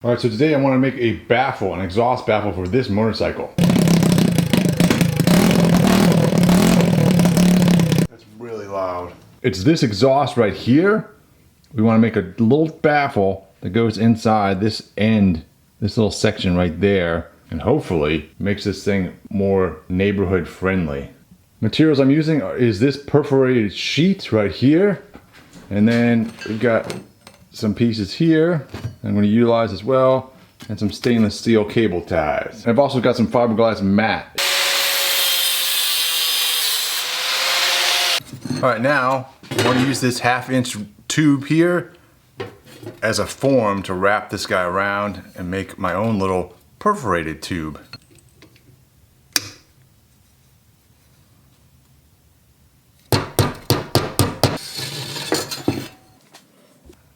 All right, so today I want to make a baffle, an exhaust baffle for this motorcycle. That's really loud. It's this exhaust right here. We want to make a little baffle that goes inside this end, this little section right there, and hopefully makes this thing more neighborhood friendly. Materials I'm using is this perforated sheet right here, and then we've got some pieces here I'm going to utilize as well, and some stainless steel cable ties. I've also got some fiberglass mat. Alright, now I want to use this 1/2 inch tube here as a form to wrap this guy around and make my own little perforated tube.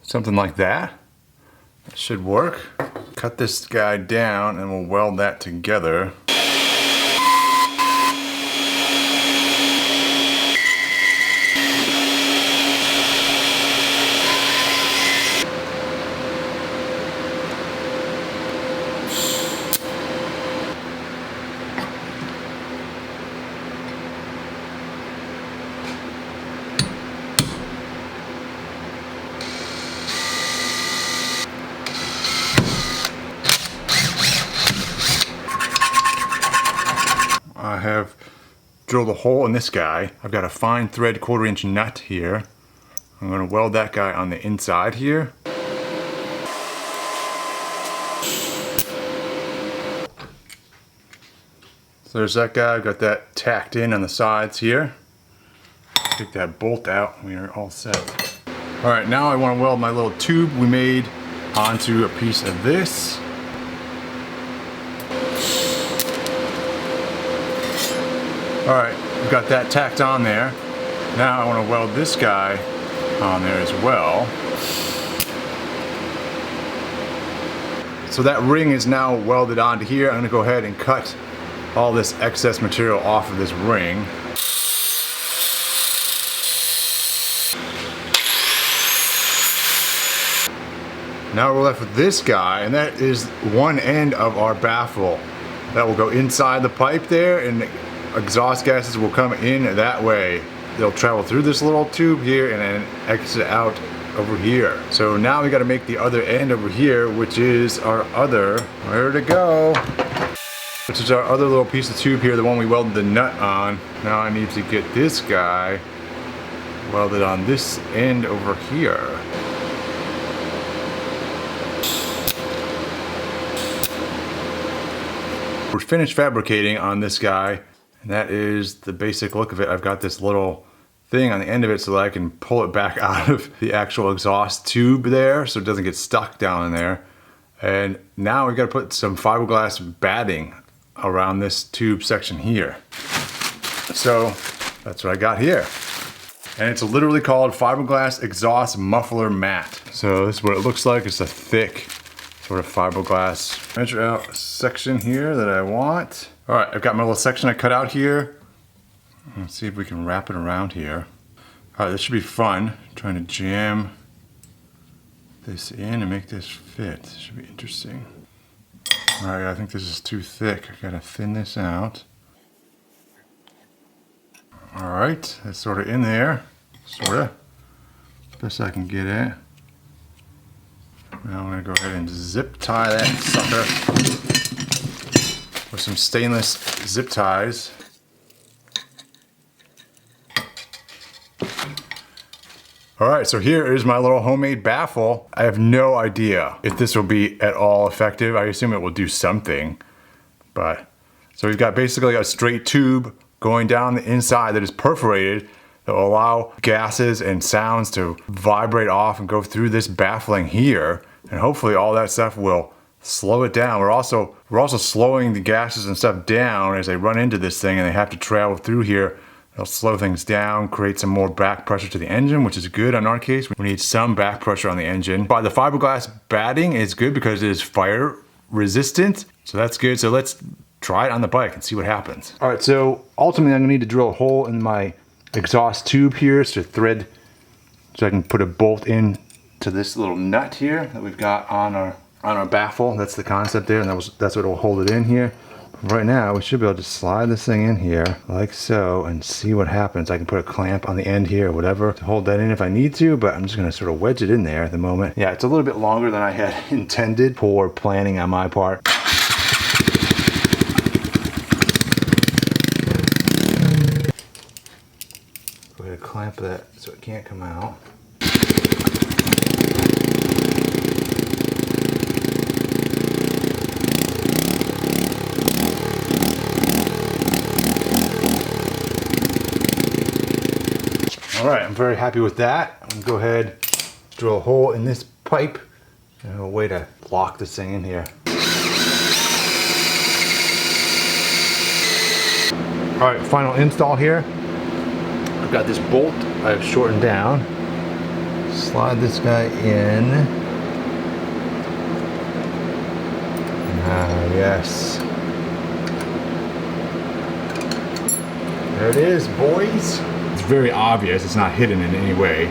Something like that. That should work. Cut this guy down and we'll weld that together. I have drilled a hole in this guy. I've got a fine thread 1/4 inch nut here. I'm going to weld that guy on the inside here. So there's that guy. I've got that tacked in on the sides here. Take that bolt out. We are all set. Alright, now I want to weld my little tube we made onto a piece of this. Alright, we've got that tacked on there. Now I want to weld this guy on there as well. So that ring is now welded onto here. I'm going to go ahead and cut all this excess material off of this ring. Now we're left with this guy, and that is one end of our baffle. That will go inside the pipe there, and exhaust gases will come in that way. They'll travel through this little tube here and then exit out over here. So now we got to make the other end over here, which is our other, where to go? Which is our other little piece of tube here, the one we welded the nut on. Now I need to get this guy welded on this end over here. We're finished fabricating on this guy. And that is the basic look of it. I've got this little thing on the end of it so that I can pull it back out of the actual exhaust tube there so it doesn't get stuck down in there. And now we've got to put some fiberglass batting around this tube section here. So that's what I got here. And it's literally called fiberglass exhaust muffler mat. So this is what it looks like. It's a thick sort of fiberglass. Measure out a section here that I want. All right, I've got my little section I cut out here. Let's see if we can wrap it around here. All right, this should be fun. Trying to jam this in and make this fit. This should be interesting. All right, I think this is too thick. I gotta thin this out. All right, that's sort of in there, sort of. Best I can get it. Now I'm gonna go ahead and zip tie that sucker with some stainless zip ties. Alright, so here is my little homemade baffle. I have no idea if this will be at all effective. I assume it will do something. But so we've got basically a straight tube going down the inside that is perforated that will allow gases and sounds to vibrate off and go through this baffling here. And hopefully all that stuff will slow it down. We're also slowing the gases and stuff down as they run into this thing and they have to travel through here. It'll slow things down, create some more back pressure to the engine, which is good in our case. We need some back pressure on the engine. But the fiberglass batting is good because it is fire resistant. So that's good. So let's try it on the bike and see what happens. All right, so ultimately I'm gonna need to drill a hole in my exhaust tube here so I can put a bolt in to this little nut here that we've got on our on our baffle. That's the concept there, and that's what will hold it in here. Right now, we should be able to slide this thing in here like so and see what happens. I can put a clamp on the end here or whatever to hold that in if I need to, but I'm just gonna sort of wedge it in there at the moment. Yeah, it's a little bit longer than I had intended for planning on my part. Go ahead and clamp that so it can't come out. All right, I'm very happy with that. I'm gonna go ahead, drill a hole in this pipe, and a way to lock this thing in here. All right, final install here. I've got this bolt I've shortened down. Slide this guy in. Ah, yes. There it is, boys. It's very obvious, it's not hidden in any way.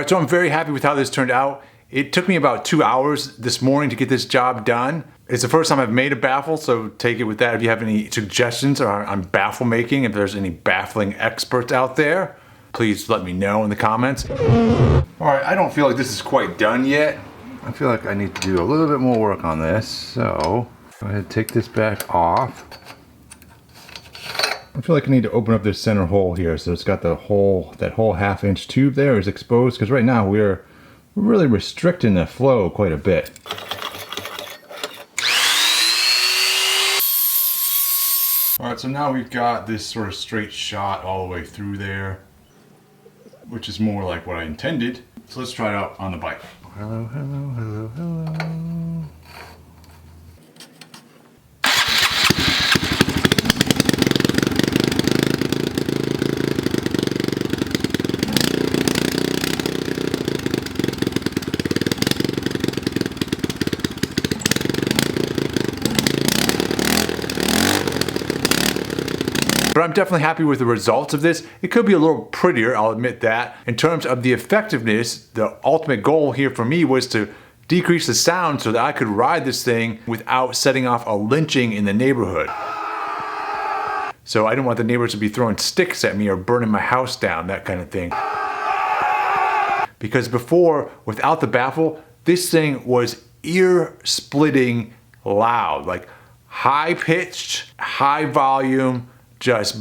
So I'm very happy with how this turned out. It took me about 2 hours this morning to get this job done. It's the first time I've made a baffle, so take it with that. If you have any suggestions on baffle making, if there's any baffling experts out there, please let me know in the comments. All right, I don't feel like this is quite done yet. I feel like I need to do a little bit more work on this. So go ahead and take this back off. I feel like I need to open up this center hole here so it's got the whole, that whole 1/2-inch tube there is exposed, because right now we're really restricting the flow quite a bit. All right, so now we've got this sort of straight shot all the way through there, which is more like what I intended. So let's try it out on the bike. Hello, hello, hello, hello. But I'm definitely happy with the results of this. It could be a little prettier, I'll admit that. In terms of the effectiveness, the ultimate goal here for me was to decrease the sound so that I could ride this thing without setting off a lynching in the neighborhood. So I didn't want the neighbors to be throwing sticks at me or burning my house down, that kind of thing. Because before, without the baffle, this thing was ear-splitting loud, like high-pitched, high volume, just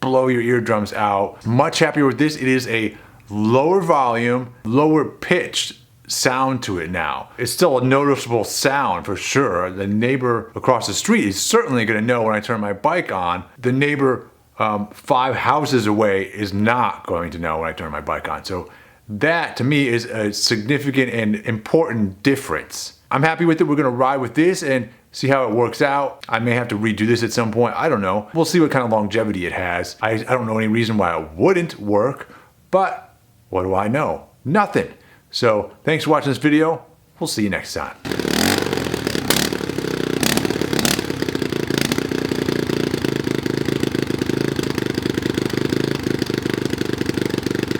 blow your eardrums out. Much happier with this. It is a lower volume, lower pitched sound to it now. It's still a noticeable sound for sure. The neighbor across the street is certainly gonna know when I turn my bike on. The neighbor 5 houses away is not going to know when I turn my bike on. So that to me is a significant and important difference. I'm happy with it. We're gonna ride with this and see how it works out. I may have to redo this at some point. I don't know. We'll see what kind of longevity it has. I don't know any reason why it wouldn't work, but what do I know? Nothing. So thanks for watching this video. We'll see you next time.